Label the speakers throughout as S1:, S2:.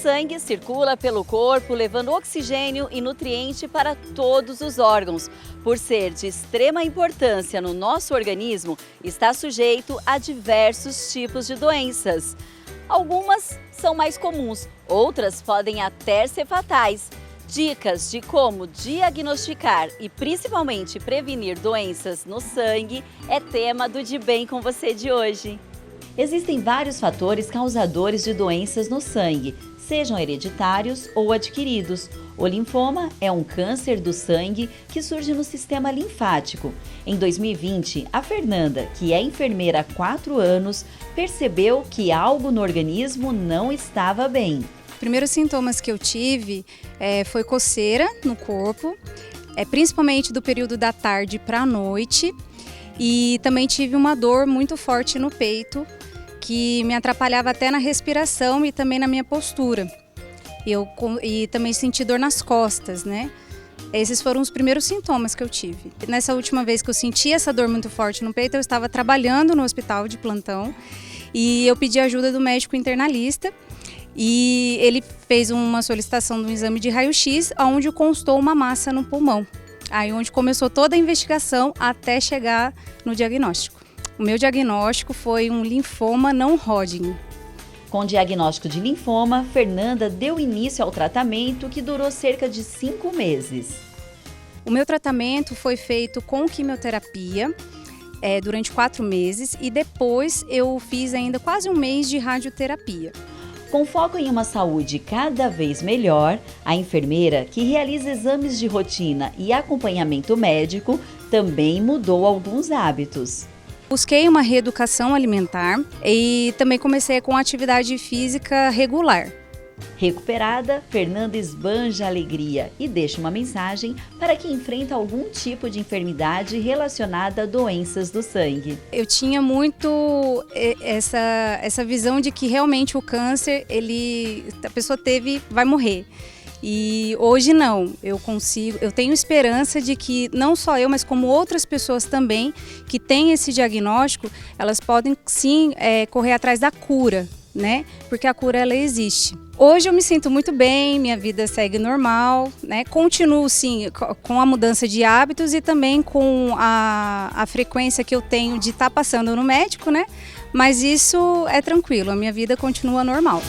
S1: sangue circula pelo corpo, levando oxigênio e nutriente para todos os órgãos. Por ser de extrema importância no nosso organismo, está sujeito a diversos tipos de doenças. Algumas são mais comuns, outras podem até ser fatais. Dicas de como diagnosticar e principalmente prevenir doenças no sangue é tema do De Bem com Você de hoje. Existem vários fatores causadores de doenças no sangue, sejam hereditários ou adquiridos. O linfoma é um câncer do sangue que surge no sistema linfático. Em 2020, a Fernanda, que é enfermeira há 4 anos, percebeu que algo no organismo não estava bem.
S2: Os primeiros sintomas que eu tive foi coceira no corpo, principalmente do período da tarde para a noite, e também tive uma dor muito forte no peito, que me atrapalhava até na respiração e também na minha postura. E também senti dor nas costas, né? Esses foram os primeiros sintomas que eu tive. Nessa última vez que eu senti essa dor muito forte no peito, eu estava trabalhando no hospital de plantão e eu pedi ajuda do médico internalista e ele fez uma solicitação de um exame de raio-x, onde constou uma massa no pulmão. Aí onde começou toda a investigação até chegar no diagnóstico. O meu diagnóstico foi um linfoma não Hodgkin.
S1: Com o diagnóstico de linfoma, Fernanda deu início ao tratamento que durou cerca de 5 meses.
S2: O meu tratamento foi feito com quimioterapia durante 4 meses e depois eu fiz ainda quase 1 mês de radioterapia.
S1: Com foco em uma saúde cada vez melhor, a enfermeira, que realiza exames de rotina e acompanhamento médico, também mudou alguns hábitos.
S2: Busquei uma reeducação alimentar e também comecei com atividade física regular.
S1: Recuperada, Fernanda esbanja alegria e deixa uma mensagem para quem enfrenta algum tipo de enfermidade relacionada a doenças do sangue.
S2: Eu tinha muito essa visão de que realmente o câncer, a pessoa vai morrer. E hoje não, eu tenho esperança de que não só eu, mas como outras pessoas também que têm esse diagnóstico, elas podem sim correr atrás da cura, né? Porque a cura ela existe. Hoje eu me sinto muito bem, minha vida segue normal, né? Continuo sim com a mudança de hábitos e também com a frequência que eu tenho de estar passando no médico, né? Mas isso é tranquilo, a minha vida continua normal.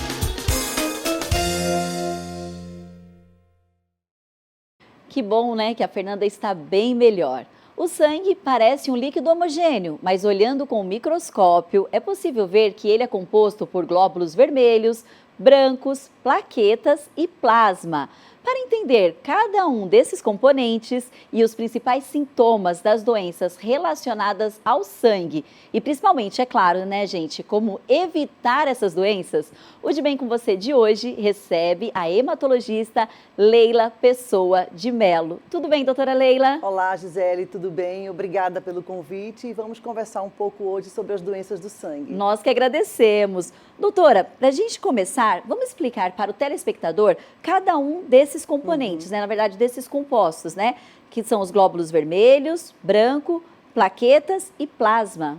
S1: Que bom, né, que a Fernanda está bem melhor. O sangue parece um líquido homogêneo, mas olhando com o microscópio, é possível ver que ele é composto por glóbulos vermelhos, brancos, plaquetas e plasma. Para entender cada um desses componentes e os principais sintomas das doenças relacionadas ao sangue, e principalmente, é claro, né, gente, como evitar essas doenças, o De Bem com Você de hoje recebe a hematologista Leila Pessoa de Melo. Tudo bem, doutora Leila?
S3: Olá, Gisele, tudo bem? Obrigada pelo convite e vamos conversar um pouco hoje sobre as doenças do sangue.
S1: Nós que agradecemos. Doutora, para a gente começar, vamos explicar para o telespectador cada um desses componentes, né? Na verdade, desses compostos, né? Que são os glóbulos vermelhos, branco, plaquetas e plasma.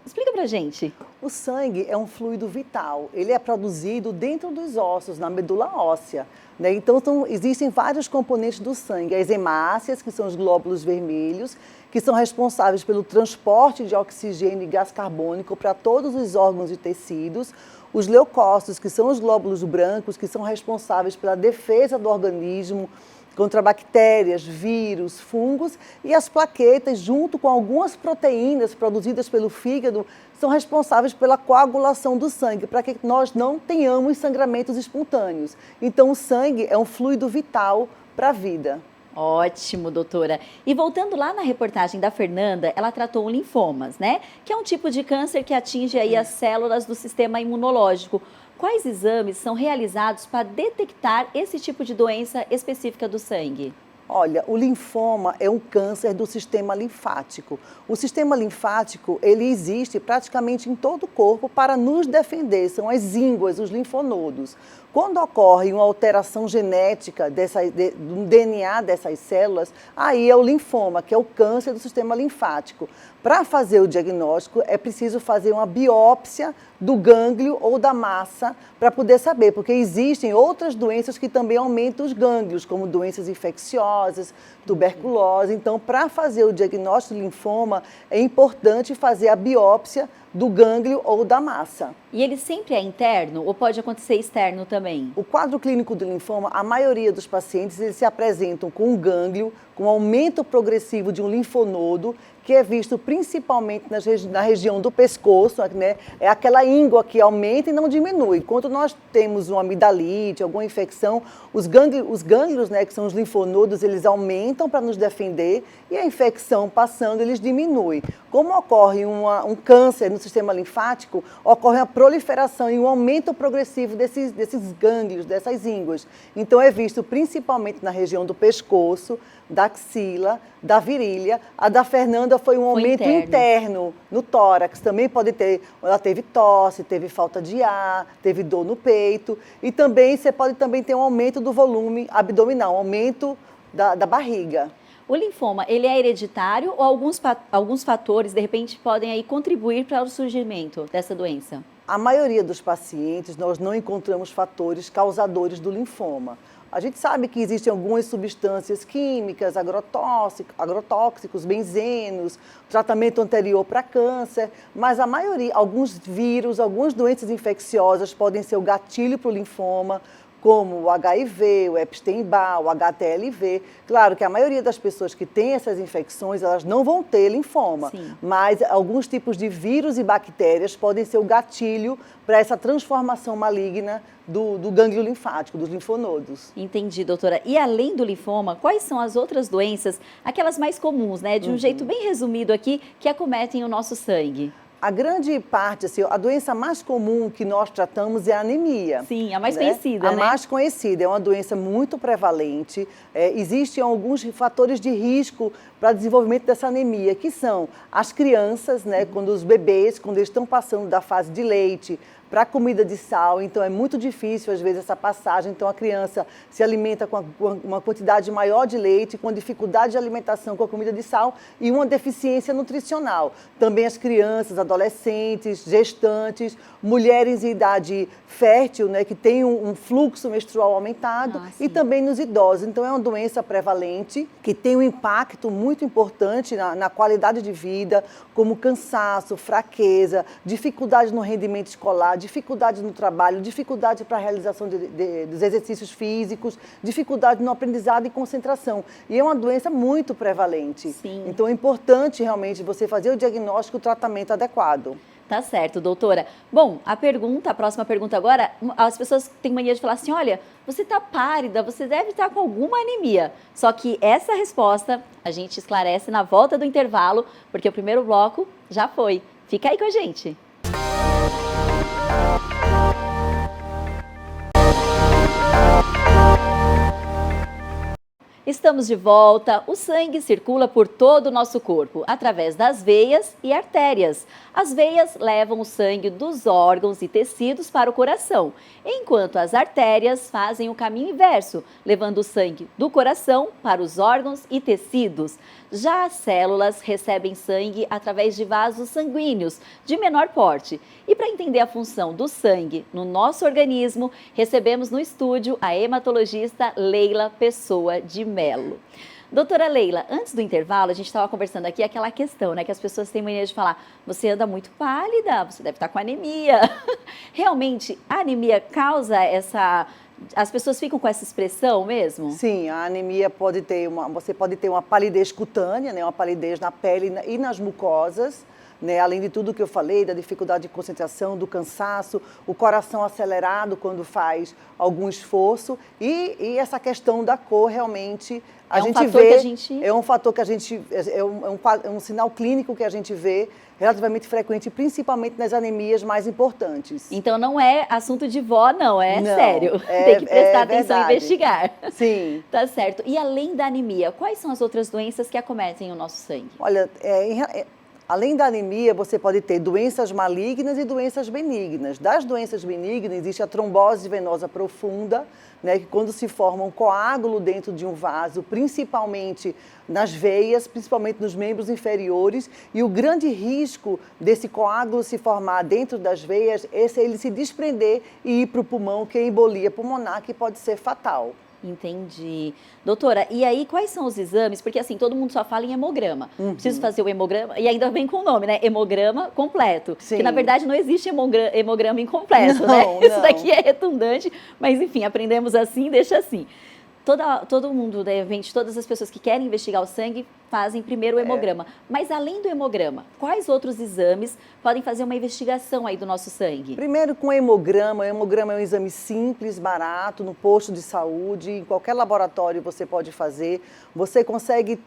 S1: Explica pra gente.
S3: O sangue é um fluido vital. Ele é produzido dentro dos ossos, na medula óssea, né? Então, existem vários componentes do sangue. As hemácias, que são os glóbulos vermelhos, que são responsáveis pelo transporte de oxigênio e gás carbônico para todos os órgãos e tecidos. Os leucócitos, que são os glóbulos brancos, que são responsáveis pela defesa do organismo contra bactérias, vírus, fungos, e as plaquetas, junto com algumas proteínas produzidas pelo fígado, são responsáveis pela coagulação do sangue, para que nós não tenhamos sangramentos espontâneos. Então, o sangue é um fluido vital para a vida.
S1: Ótimo, doutora. E voltando lá na reportagem da Fernanda, ela tratou linfomas, né? Que é um tipo de câncer que atinge aí as células do sistema imunológico. Quais exames são realizados para detectar esse tipo de doença específica do sangue?
S3: Olha, o linfoma é um câncer do sistema linfático. O sistema linfático, ele existe praticamente em todo o corpo para nos defender, são as ínguas, os linfonodos. Quando ocorre uma alteração genética do DNA dessas células, aí é o linfoma, que é o câncer do sistema linfático. Para fazer o diagnóstico, é preciso fazer uma biópsia do gânglio ou da massa para poder saber, porque existem outras doenças que também aumentam os gânglios, como doenças infecciosas, tuberculose. Então, para fazer o diagnóstico do linfoma, é importante fazer a biópsia do gânglio ou da massa.
S1: E ele sempre é interno ou pode acontecer externo também?
S3: O quadro clínico do linfoma, a maioria dos pacientes, eles se apresentam com um gânglio, com aumento progressivo de um linfonodo, que é visto principalmente na região do pescoço, né? É aquela íngua que aumenta e não diminui. Enquanto nós temos uma amidalite, alguma infecção, os gânglios, né, que são os linfonodos, eles aumentam para nos defender e a infecção passando, eles diminuem. Como ocorre um câncer no sistema linfático, ocorre a proliferação e um aumento progressivo desses gânglios, dessas ínguas. Então é visto principalmente na região do pescoço, da axila, da virilha. A da Fernanda foi um aumento interno no tórax. Também pode ter, ela teve tosse, teve falta de ar, teve dor no peito. E também você pode também ter um aumento do volume abdominal, um aumento da barriga.
S1: O linfoma, ele é hereditário ou alguns fatores, de repente, podem aí contribuir para o surgimento dessa doença?
S3: A maioria dos pacientes, nós não encontramos fatores causadores do linfoma. A gente sabe que existem algumas substâncias químicas, agrotóxicos, benzenos, tratamento anterior para câncer, mas a maioria, alguns vírus, algumas doenças infecciosas podem ser o gatilho para o linfoma, como o HIV, o Epstein-Barr, o HTLV. Claro que a maioria das pessoas que têm essas infecções, elas não vão ter linfoma,
S1: sim,
S3: mas alguns tipos de vírus e bactérias podem ser o gatilho para essa transformação maligna do gânglio linfático, dos linfonodos.
S1: Entendi, doutora. E além do linfoma, quais são as outras doenças, aquelas mais comuns, né? De um jeito bem resumido aqui, que acometem o nosso sangue?
S3: A grande parte, assim, a doença mais comum que nós tratamos é a anemia.
S1: Sim, a mais
S3: né?
S1: conhecida,
S3: né? A mais conhecida, é uma doença muito prevalente. Existem alguns fatores de risco para o desenvolvimento dessa anemia, que são as crianças, né, quando os bebês, quando eles estão passando da fase de leite para a comida de sal, então é muito difícil, às vezes, essa passagem. Então, a criança se alimenta com uma quantidade maior de leite, com dificuldade de alimentação com a comida de sal e uma deficiência nutricional. Também as crianças, adolescentes, gestantes, mulheres em idade fértil, né, que têm um fluxo menstrual aumentado, e também nos idosos. Então, é uma doença prevalente, que tem um impacto muito importante na qualidade de vida, como cansaço, fraqueza, dificuldade no rendimento escolar, dificuldade no trabalho, dificuldade para a realização dos exercícios físicos, dificuldade no aprendizado e concentração. E é uma doença muito prevalente.
S1: Sim.
S3: Então é importante realmente você fazer o diagnóstico e o tratamento adequado.
S1: Tá certo, doutora. Bom, a próxima pergunta agora, as pessoas têm mania de falar assim, olha, você tá pálida, você deve estar com alguma anemia. Só que essa resposta a gente esclarece na volta do intervalo, porque o primeiro bloco já foi. Fica aí com a gente. Estamos de volta. O sangue circula por todo o nosso corpo, através das veias e artérias. As veias levam o sangue dos órgãos e tecidos para o coração, enquanto as artérias fazem o caminho inverso, levando o sangue do coração para os órgãos e tecidos. Já as células recebem sangue através de vasos sanguíneos de menor porte. E para entender a função do sangue no nosso organismo, recebemos no estúdio a hematologista Leila Pessoa de Mello. Doutora Leila, antes do intervalo, a gente estava conversando aqui aquela questão, né, que as pessoas têm mania de falar, você anda muito pálida, você deve estar com anemia. Realmente, a anemia causa essa... As pessoas ficam com essa expressão mesmo?
S3: Sim, a anemia você pode ter uma palidez cutânea, né, uma palidez na pele e nas mucosas, né? Além de tudo que eu falei, da dificuldade de concentração, do cansaço, o coração acelerado quando faz algum esforço e essa questão da cor realmente a gente vê, é um fator que a gente, é um sinal clínico que a gente vê relativamente frequente, principalmente nas anemias mais importantes.
S1: Então não é assunto de vó, não, sério. Tem que prestar atenção e investigar.
S3: Sim.
S1: Tá certo. E além da anemia, quais são as outras doenças que acometem o nosso sangue?
S3: Olha, além da anemia, você pode ter doenças malignas e doenças benignas. Das doenças benignas, existe a trombose venosa profunda, né, que quando se forma um coágulo dentro de um vaso, principalmente nas veias, principalmente nos membros inferiores, e o grande risco desse coágulo se formar dentro das veias é ele se desprender e ir para o pulmão, que é a embolia pulmonar, que pode ser fatal.
S1: Entendi. Doutora, e aí quais são os exames? Porque assim, todo mundo só fala em hemograma. Preciso fazer o hemograma, e ainda vem com o nome, né? Hemograma completo.
S3: Sim.
S1: Que na verdade não existe hemograma incompleto, né? Isso daqui é redundante, mas enfim, aprendemos assim, deixa assim. Todo mundo, né, todas as pessoas que querem investigar o sangue fazem primeiro o hemograma. Mas além do hemograma, quais outros exames podem fazer uma investigação aí do nosso sangue?
S3: Primeiro com o hemograma é um exame simples, barato, no posto de saúde, em qualquer laboratório você pode fazer. Você consegue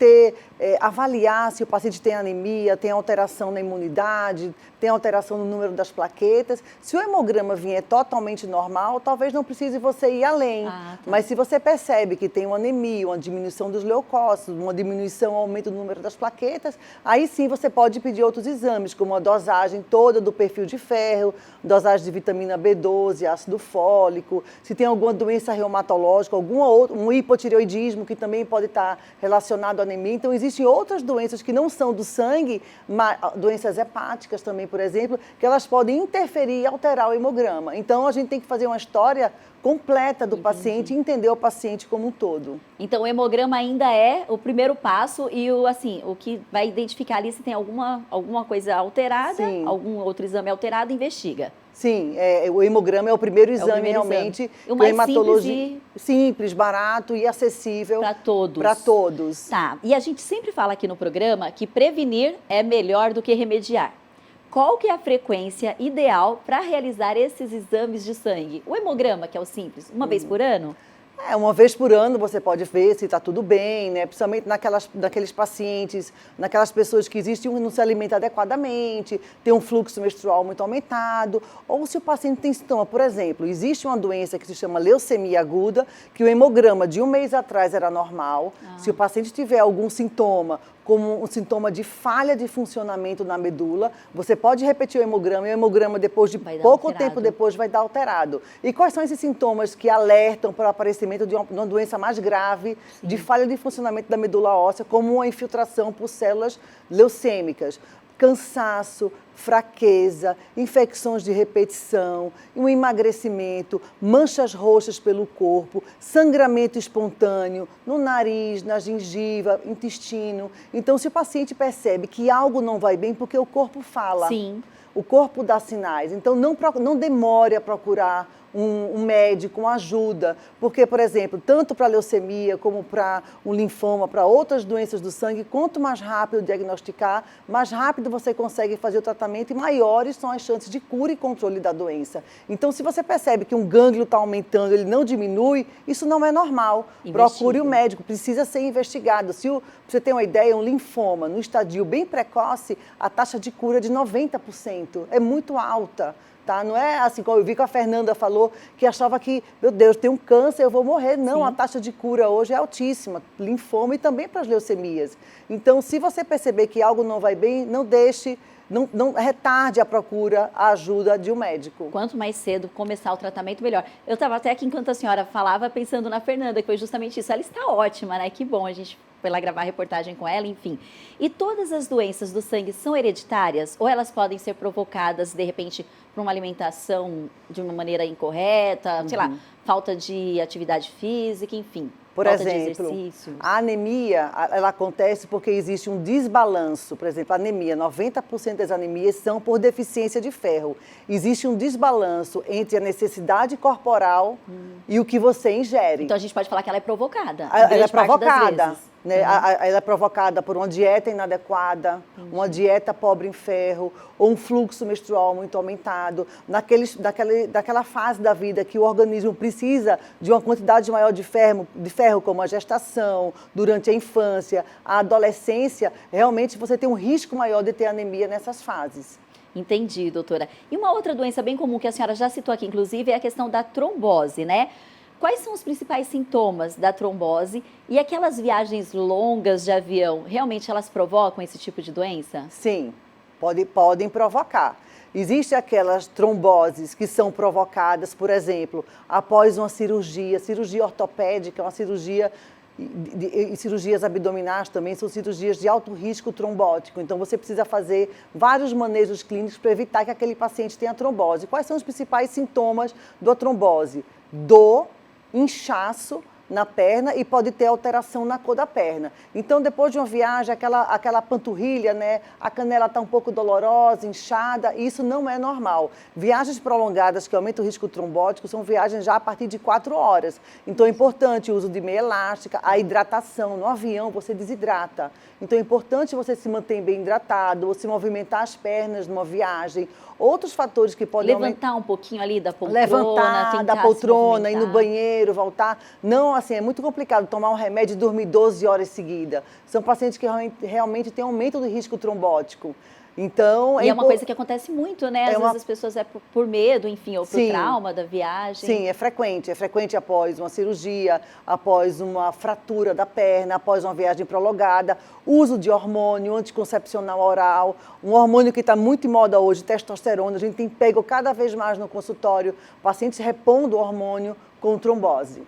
S3: avaliar se o paciente tem anemia, tem alteração na imunidade, tem alteração no número das plaquetas. Se o hemograma vier totalmente normal, talvez não precise você ir além.
S1: Tá.
S3: Mas se você percebe que tem uma anemia, uma diminuição dos leucócitos, uma diminuição, aumento do número das plaquetas, aí sim você pode pedir outros exames, como a dosagem toda do perfil de ferro, dosagem de vitamina B12, ácido fólico, se tem alguma doença reumatológica, um hipotireoidismo que também pode estar relacionado à anemia. Então, existem outras doenças que não são do sangue, doenças hepáticas também, por exemplo, que elas podem interferir e alterar o hemograma. Então, a gente tem que fazer uma história completa do paciente e entender o paciente como um todo.
S1: Então, o hemograma ainda é o primeiro passo e o que vai identificar ali se tem alguma coisa alterada,
S3: Sim.
S1: algum outro exame alterado, investiga.
S3: Sim, o hemograma é o primeiro exame realmente.
S1: O mais
S3: simples, barato e acessível.
S1: Para todos.
S3: Para todos.
S1: Tá, e a gente sempre fala aqui no programa que prevenir é melhor do que remediar. Qual que é a frequência ideal para realizar esses exames de sangue? O hemograma, que é o simples, uma vez por ano?
S3: Uma vez por ano você pode ver se está tudo bem, né? Principalmente naqueles pacientes, naquelas pessoas que não se alimentam adequadamente, tem um fluxo menstrual muito aumentado, ou se o paciente tem sintoma. Por exemplo, existe uma doença que se chama leucemia aguda, que o hemograma de um mês atrás era normal. Se o paciente tiver algum sintoma, como um sintoma de falha de funcionamento na medula, você pode repetir o hemograma e o hemograma depois de pouco tempo depois vai dar alterado. E quais são esses sintomas que alertam para o aparecimento de uma doença mais grave, de falha de funcionamento da medula óssea, como uma infiltração por células leucêmicas? Cansaço, fraqueza, infecções de repetição, um emagrecimento, manchas roxas pelo corpo, sangramento espontâneo no nariz, na gengiva, intestino. Então, se o paciente percebe que algo não vai bem, porque o corpo fala.
S1: Sim.
S3: O corpo dá sinais. Então, não demore a procurar um médico, uma ajuda, porque, por exemplo, tanto para leucemia como para um linfoma, para outras doenças do sangue, quanto mais rápido diagnosticar, mais rápido você consegue fazer o tratamento e maiores são as chances de cura e controle da doença. Então, se você percebe que um gânglio está aumentando, ele não diminui, isso não é normal. Procure o médico, precisa ser investigado. Se você tem uma ideia, um linfoma no estadio bem precoce, a taxa de cura é de 90%, é muito alta. Tá? Não é assim, como eu vi que a Fernanda falou, que achava que, meu Deus, tem um câncer, eu vou morrer. Não, sim. A taxa de cura hoje é altíssima, linfoma e também para as leucemias. Então, se você perceber que algo não vai bem, não deixe, não retarde a procura, a ajuda de um médico.
S1: Quanto mais cedo começar o tratamento, melhor. Eu estava até aqui, enquanto a senhora falava, pensando na Fernanda, que foi justamente isso. Ela está ótima, né? Que bom, a gente foi lá gravar a reportagem com ela, enfim. E todas as doenças do sangue são hereditárias? Ou elas podem ser provocadas, de repente, por uma alimentação de uma maneira incorreta, sei lá, falta de atividade física, enfim.
S3: Por exemplo, a anemia, ela acontece porque existe um desbalanço. Por exemplo, a anemia, 90% das anemias são por deficiência de ferro. Existe um desbalanço entre a necessidade corporal e o que você ingere.
S1: Então, a gente pode falar que ela é provocada.
S3: Ela é provocada. né? Ela é provocada por uma dieta inadequada, uma dieta pobre em ferro, ou um fluxo menstrual muito aumentado, daquela fase da vida que o organismo precisa de uma quantidade maior de ferro, como a gestação, durante a infância, a adolescência, realmente você tem um risco maior de ter anemia nessas fases.
S1: Entendi, doutora. E uma outra doença bem comum que a senhora já citou aqui, inclusive, é a questão da trombose, né? Quais são os principais sintomas da trombose e aquelas viagens longas de avião, realmente elas provocam esse tipo de doença?
S3: Sim, podem provocar. Existem aquelas tromboses que são provocadas, por exemplo, após uma cirurgia ortopédica, uma cirurgia e cirurgias abdominais também são cirurgias de alto risco trombótico. Então, você precisa fazer vários manejos clínicos para evitar que aquele paciente tenha trombose. Quais são os principais sintomas da trombose? Dor, inchaço na perna e pode ter alteração na cor da perna. Então, depois de uma viagem, aquela panturrilha, né, a canela está um pouco dolorosa, inchada, isso não é normal. Viagens prolongadas que aumentam o risco trombótico são viagens já a partir de 4 horas. Então, é importante o uso de meia elástica, a hidratação. No avião, você desidrata. Então, é importante você se manter bem hidratado, você movimentar as pernas numa viagem. Outros fatores que podem
S1: levantar um pouquinho ali da poltrona,
S3: levantar da poltrona, ir no banheiro, voltar. Não, assim, é muito complicado tomar um remédio e dormir 12 horas seguidas. São pacientes que realmente têm aumento do risco trombótico. Então,
S1: e é uma coisa que acontece muito, né? Às vezes as pessoas por medo, enfim, ou por trauma da viagem.
S3: Sim, é frequente após uma cirurgia, após uma fratura da perna, após uma viagem prolongada, uso de hormônio anticoncepcional oral, um hormônio que está muito em moda hoje, testosterona, a gente tem pego cada vez mais no consultório, pacientes repondo o hormônio com trombose.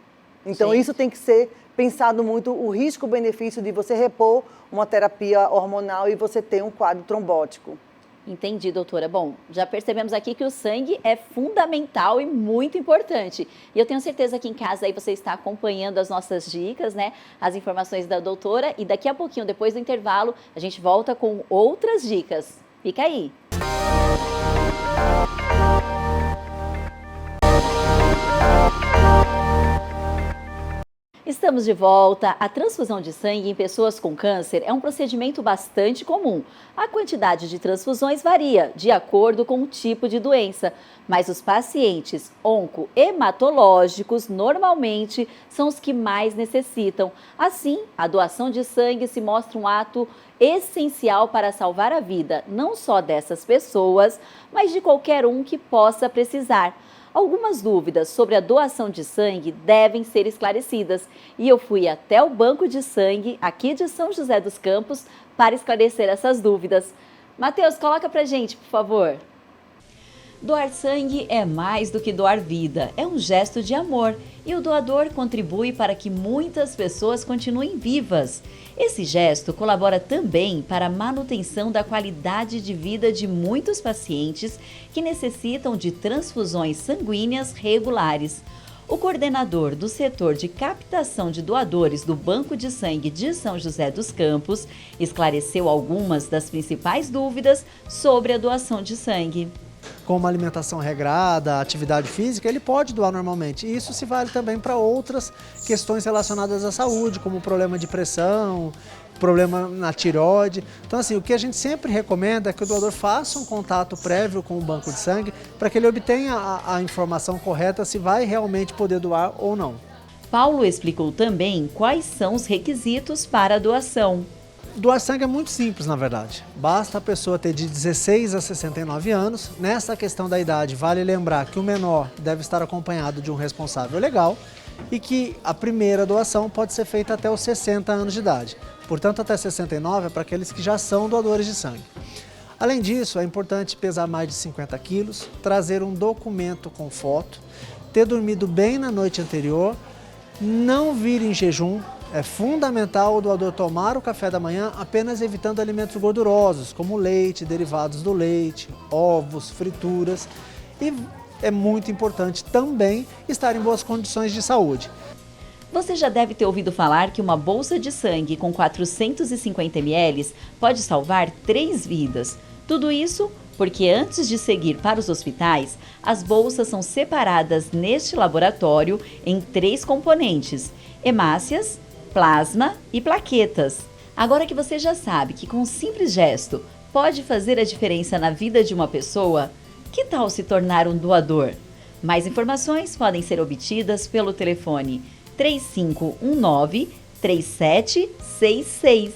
S3: Então, isso tem que ser pensado muito, o risco-benefício de você repor uma terapia hormonal e você ter um quadro trombótico.
S1: Entendi, doutora. Bom, já percebemos aqui que o sangue é fundamental e muito importante. E eu tenho certeza que em casa aí você está acompanhando as nossas dicas, né? As informações da doutora. E daqui a pouquinho, depois do intervalo, a gente volta com outras dicas. Fica aí! Estamos de volta. A transfusão de sangue em pessoas com câncer é um procedimento bastante comum. A quantidade de transfusões varia de acordo com o tipo de doença, mas os pacientes oncohematológicos normalmente são os que mais necessitam. Assim, a doação de sangue se mostra um ato essencial para salvar a vida, não só dessas pessoas, mas de qualquer um que possa precisar. Algumas dúvidas sobre a doação de sangue devem ser esclarecidas e eu fui até o banco de sangue aqui de São José dos Campos para esclarecer essas dúvidas. Matheus, coloca pra gente, por favor. Doar sangue é mais do que doar vida, é um gesto de amor e o doador contribui para que muitas pessoas continuem vivas. Esse gesto colabora também para a manutenção da qualidade de vida de muitos pacientes que necessitam de transfusões sanguíneas regulares. O coordenador do setor de captação de doadores do Banco de Sangue de São José dos Campos esclareceu algumas das principais dúvidas sobre a doação de sangue.
S4: Com uma alimentação regrada, atividade física, ele pode doar normalmente. E isso se vale também para outras questões relacionadas à saúde, como problema de pressão, problema na tireoide. Então, assim, o que a gente sempre recomenda é que o doador faça um contato prévio com o banco de sangue para que ele obtenha a informação correta se vai realmente poder doar ou não.
S1: Paulo explicou também quais são os requisitos para a doação.
S4: Doar sangue é muito simples, na verdade. Basta a pessoa ter de 16 a 69 anos. Nessa questão da idade, vale lembrar que o menor deve estar acompanhado de um responsável legal e que a primeira doação pode ser feita até os 60 anos de idade. Portanto, até 69 é para aqueles que já são doadores de sangue. Além disso, é importante pesar mais de 50 quilos, trazer um documento com foto, ter dormido bem na noite anterior, não vir em jejum. É fundamental o doador tomar o café da manhã apenas evitando alimentos gordurosos, como leite, derivados do leite, ovos, frituras. E é muito importante também estar em boas condições de saúde.
S1: Você já deve ter ouvido falar que uma bolsa de sangue com 450 ml pode salvar 3 vidas. Tudo isso porque antes de seguir para os hospitais, as bolsas são separadas neste laboratório em 3 componentes: hemácias, plasma e plaquetas. Agora que você já sabe que com um simples gesto pode fazer a diferença na vida de uma pessoa, que tal se tornar um doador? Mais informações podem ser obtidas pelo telefone 3519-3766.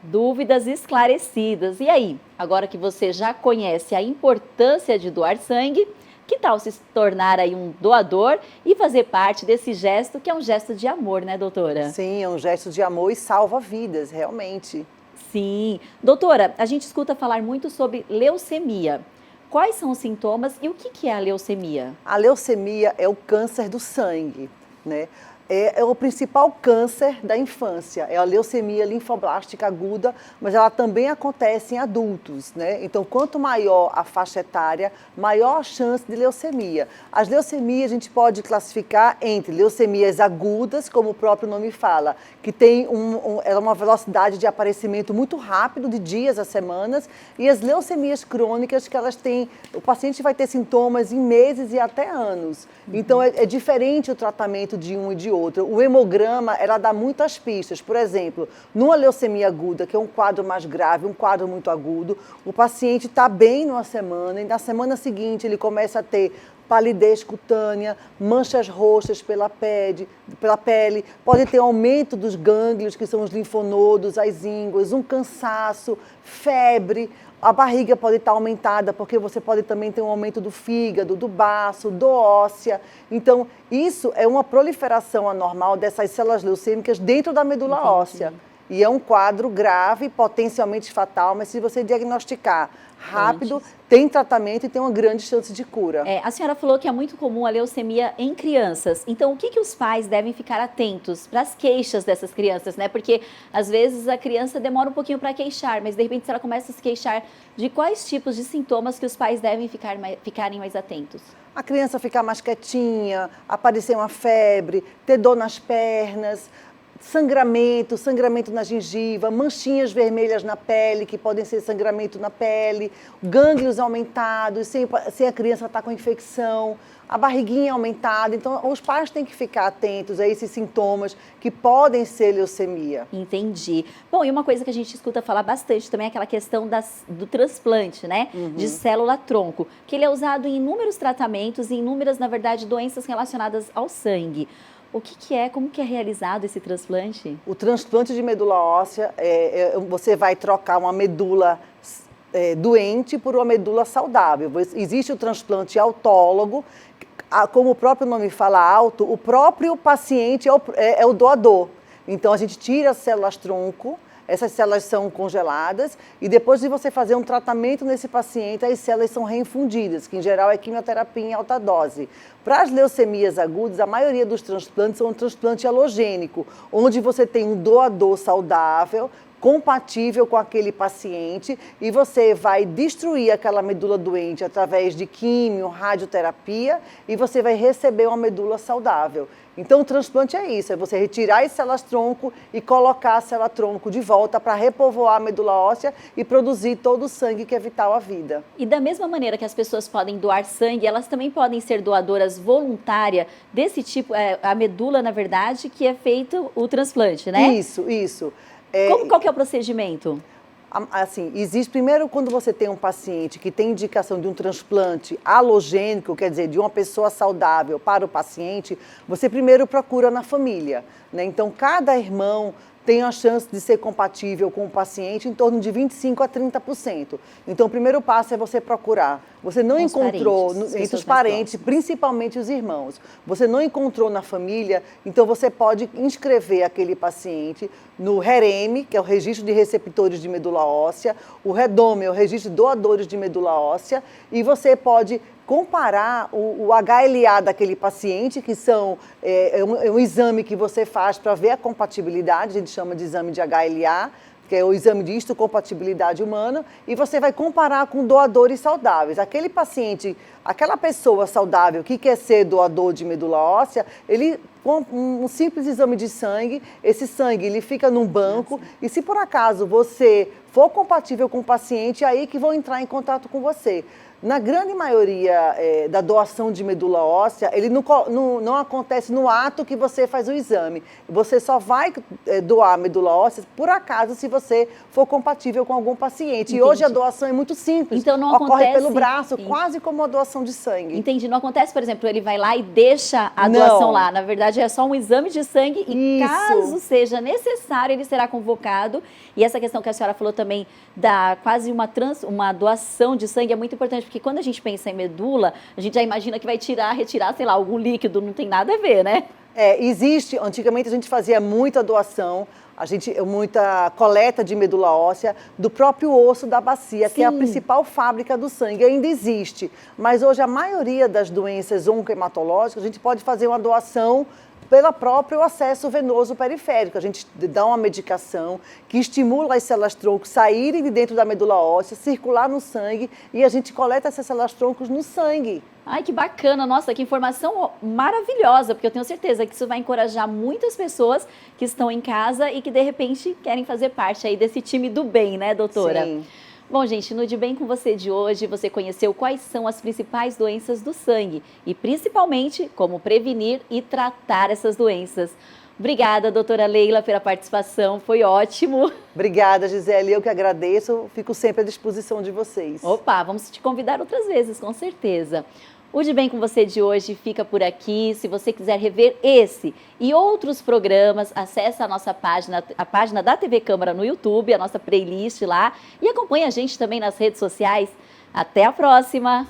S1: Dúvidas esclarecidas. E aí, agora que você já conhece a importância de doar sangue, que tal se tornar aí um doador e fazer parte desse gesto, que é um gesto de amor, né, doutora?
S3: Sim, é um gesto de amor e salva vidas, realmente.
S1: Sim. Doutora, a gente escuta falar muito sobre leucemia. Quais são os sintomas e o que é a leucemia?
S3: A leucemia é o câncer do sangue, né? É o principal câncer da infância, é a leucemia linfoblástica aguda, mas ela também acontece em adultos, né? Então, quanto maior a faixa etária, maior a chance de leucemia. As leucemias a gente pode classificar entre leucemias agudas, como o próprio nome fala, que tem uma velocidade de aparecimento muito rápido, de dias a semanas, e as leucemias crônicas, que elas têm, o paciente vai ter sintomas em meses e até anos. Então, é diferente o tratamento de um e de outro. O hemograma, ela dá muitas pistas. Por exemplo, numa leucemia aguda, que é um quadro mais grave, um quadro muito agudo, o paciente está bem numa semana e na semana seguinte ele começa a ter palidez cutânea, manchas roxas pela pele, pode ter aumento dos gânglios, que são os linfonodos, as ínguas, um cansaço, febre. A barriga pode estar aumentada, porque você pode também ter um aumento do fígado, do baço, do óssea. Então, isso é uma proliferação anormal dessas células leucêmicas dentro da medula óssea. E é um quadro grave, potencialmente fatal, mas se você diagnosticar rápido, tem tratamento e tem uma grande chance de cura.
S1: A senhora falou que é muito comum a leucemia em crianças. Então, o que os pais devem ficar atentos para as queixas dessas crianças, né? Porque, às vezes, a criança demora um pouquinho para queixar, mas, de repente, se ela começa a se queixar, de quais tipos de sintomas que os pais devem ficarem mais atentos?
S3: A criança ficar mais quietinha, aparecer uma febre, ter dor nas pernas, sangramento na gengiva, manchinhas vermelhas na pele, que podem ser sangramento na pele, gânglios aumentados, sem a criança estar com infecção, a barriguinha aumentada. Então, os pais têm que ficar atentos a esses sintomas que podem ser leucemia.
S1: Entendi. Bom, e uma coisa que a gente escuta falar bastante também é aquela questão do transplante, né? De célula-tronco, que ele é usado em inúmeros tratamentos e inúmeras, na verdade, doenças relacionadas ao sangue. O que é, como que é realizado esse transplante?
S3: O transplante de medula óssea, você vai trocar uma medula doente por uma medula saudável. Existe o transplante autólogo, como o próprio nome fala auto, o próprio paciente é o doador. Então, a gente tira as células-tronco, essas células são congeladas e depois de você fazer um tratamento nesse paciente, as células são reinfundidas, que em geral é quimioterapia em alta dose. Para as leucemias agudas, a maioria dos transplantes são um transplante halogênico, onde você tem um doador saudável, compatível com aquele paciente e você vai destruir aquela medula doente através de químio, radioterapia e você vai receber uma medula saudável. Então, o transplante é isso, é você retirar as células-tronco e colocar a célula-tronco de volta para repovoar a medula óssea e produzir todo o sangue que é vital à vida.
S1: E da mesma maneira que as pessoas podem doar sangue, elas também podem ser doadoras voluntárias desse tipo, a medula, na verdade, que é feito o transplante, né?
S3: Isso.
S1: Qual que é o procedimento?
S3: Assim, existe primeiro quando você tem um paciente que tem indicação de um transplante halogênico, quer dizer, de uma pessoa saudável para o paciente, você primeiro procura na família, né? Então, cada irmão tem a chance de ser compatível com o paciente em torno de 25% a 30%. Então, o primeiro passo é você procurar. Você não encontrou entre os parentes, principalmente os irmãos. Você não encontrou na família, então você pode inscrever aquele paciente no REREME, que é o Registro de Receptores de Medula Óssea, o REDOME, é o Registro de Doadores de Medula Óssea, e você pode comparar o HLA daquele paciente, que é um exame que você faz para ver a compatibilidade, a gente chama de exame de HLA, que é o exame de histocompatibilidade humana, e você vai comparar com doadores saudáveis. Aquele paciente, aquela pessoa saudável que quer ser doador de medula óssea, ele com um simples exame de sangue, esse sangue ele fica num banco, e se por acaso você for compatível com o paciente, é aí que vão entrar em contato com você. Na grande maioria da doação de medula óssea, ele não acontece no ato que você faz o exame. Você só vai doar medula óssea, por acaso, se você for compatível com algum paciente.
S1: Entendi.
S3: E hoje a doação é muito simples.
S1: Então não
S3: ocorre
S1: acontece...
S3: pelo braço, quase como a doação de sangue.
S1: Entendi. Não acontece, por exemplo, ele vai lá e deixa a
S3: Não.
S1: doação lá. Na verdade, é só um exame de sangue e
S3: Isso.
S1: caso seja necessário, ele será convocado. E essa questão que a senhora falou também da quase uma doação de sangue é muito importante, porque quando a gente pensa em medula, a gente já imagina que vai retirar, sei lá, algum líquido, não tem nada a ver, né?
S3: Antigamente a gente fazia muita doação, muita coleta de medula óssea do próprio osso da bacia, que é a principal fábrica do sangue, ainda existe. Mas hoje a maioria das doenças oncohematológicas, a gente pode fazer uma doação pelo próprio acesso venoso periférico. A gente dá uma medicação que estimula as células-tronco saírem de dentro da medula óssea, circular no sangue e a gente coleta essas células-troncos no sangue.
S1: Ai, que bacana! Nossa, que informação maravilhosa, porque eu tenho certeza que isso vai encorajar muitas pessoas que estão em casa e que, de repente, querem fazer parte aí desse time do bem, né, doutora?
S3: Sim.
S1: Bom, gente, no De Bem com Você de hoje, você conheceu quais são as principais doenças do sangue e, principalmente, como prevenir e tratar essas doenças. Obrigada, doutora Leila, pela participação, foi ótimo.
S3: Obrigada, Gisele, eu que agradeço, fico sempre à disposição de vocês.
S1: Opa, vamos te convidar outras vezes, com certeza. O De Bem com Você de hoje fica por aqui. Se você quiser rever esse e outros programas, acesse a nossa página, a página da TV Câmara no YouTube, a nossa playlist lá e acompanhe a gente também nas redes sociais. Até a próxima!